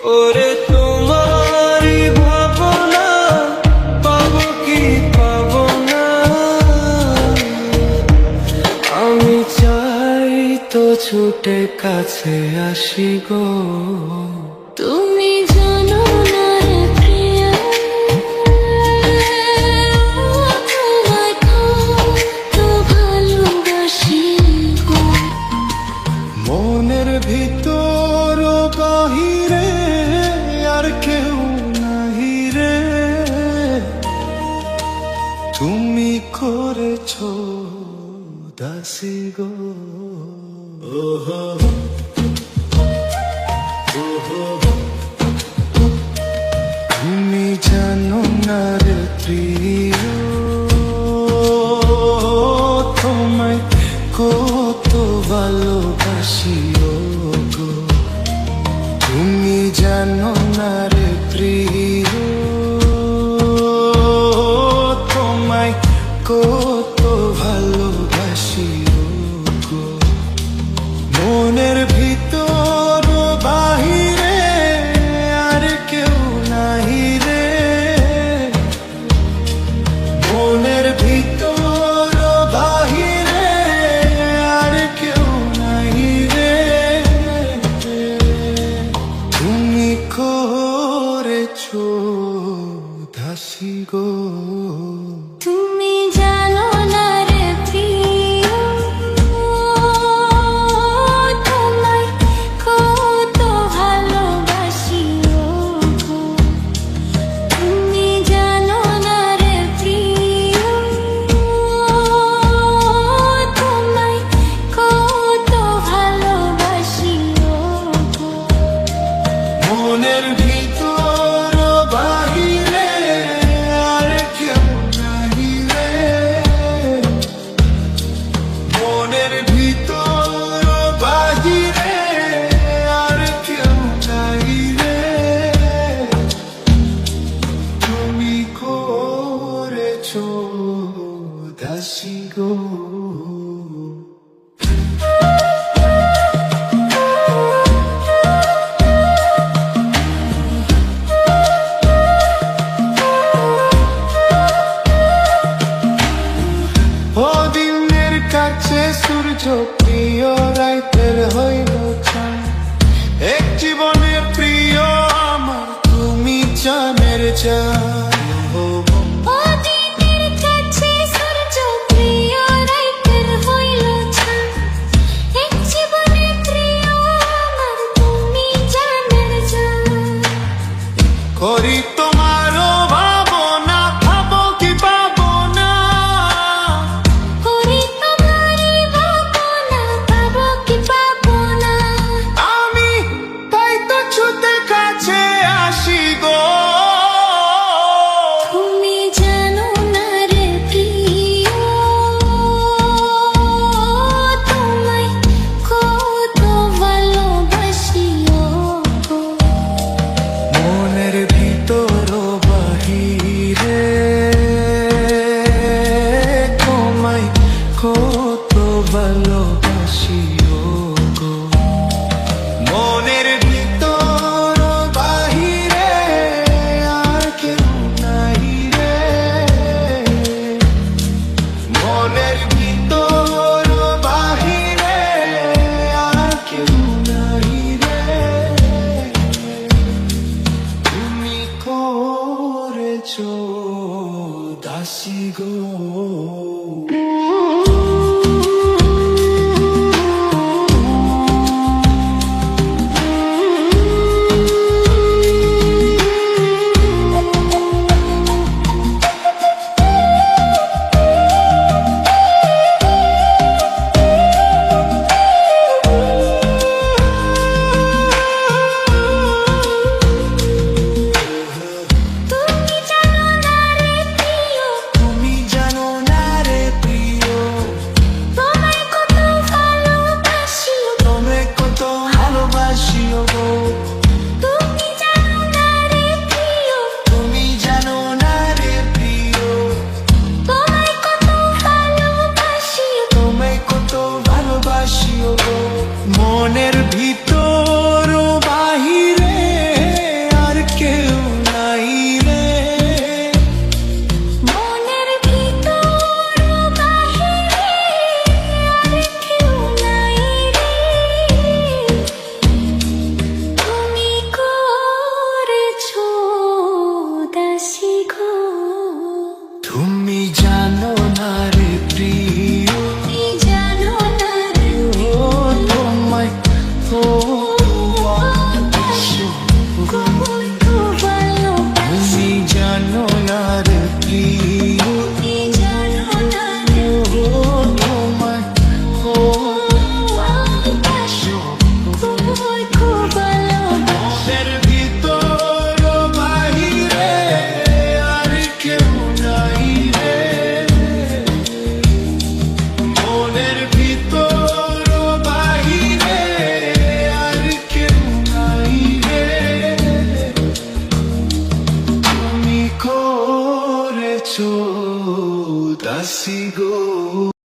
ওরে তোমারই ভাবনা পাবো কি পাবো না, আমি চাই তো ছুটে কাছে আসি গো। তুমি জানো না রে প্রিয়া, তোমায় কত ভালোবাসি গো। মনের ভিতর ও বাহিরে আর কেউ নাহি রে, তুমি করেছো দাসী গো। ওহো ওহো, তুমি জানো না রে প্রিয়, তোমায় কত ভালোবাসি গো। তুমি জানো না রে প্রিয়, তোমায় কত ভালোবাসি গো। মনের ভিতর বাহিরে আর কেউ নাহি রে, মনের ভিতর বাহিরে আর কেউ নাহি রে, তুমি করেছো দাসী গো। তুমি জানো না রে প্রিয়, তোমায় কত ভালোবাসি গো। তুমি জানো না রে প্রিয়, তোমায় কত ভালোবাসি গো। মনের ভিতর বাহিরে আর কেউ নাহি রে, মনের ভিতর বাহিরে আর কেউ নাহি রে, তুমি করেছো দাসী গো। ও দিনের কাছে সূর্য প্রিয়, রাইতের হইল চান, এক জীবনের প্রিয় আমার তুমি জানের জান। ও দিনের কাছে সূর্য প্রিয়, রাইতের হইল চান, এক জীবনের প্রিয় আমার তুমি জানের জান। করি তোমারও ভাবনা, ভাবো কি পাবো না, করি তোমারই ভাবনা, পাবো কি পাবো না, আমি তাই তো ছুটে কাছে আসি গো। তুমি জানো না রে প্রিয়, তোমায় কত ভালোবাসি গো। মনের ভিতর বাহিরে তোমায় কত ভালোবাসি গো। মনের ভিতর বাহিরে আর কেউ নাহি রে, মনের ভিতর বাহিরে আর কেউ নাহি রে, তুমি করেছো দাসী গো। তুমি জানো না রে প্রিয়, তুমি করেছো দাসী গো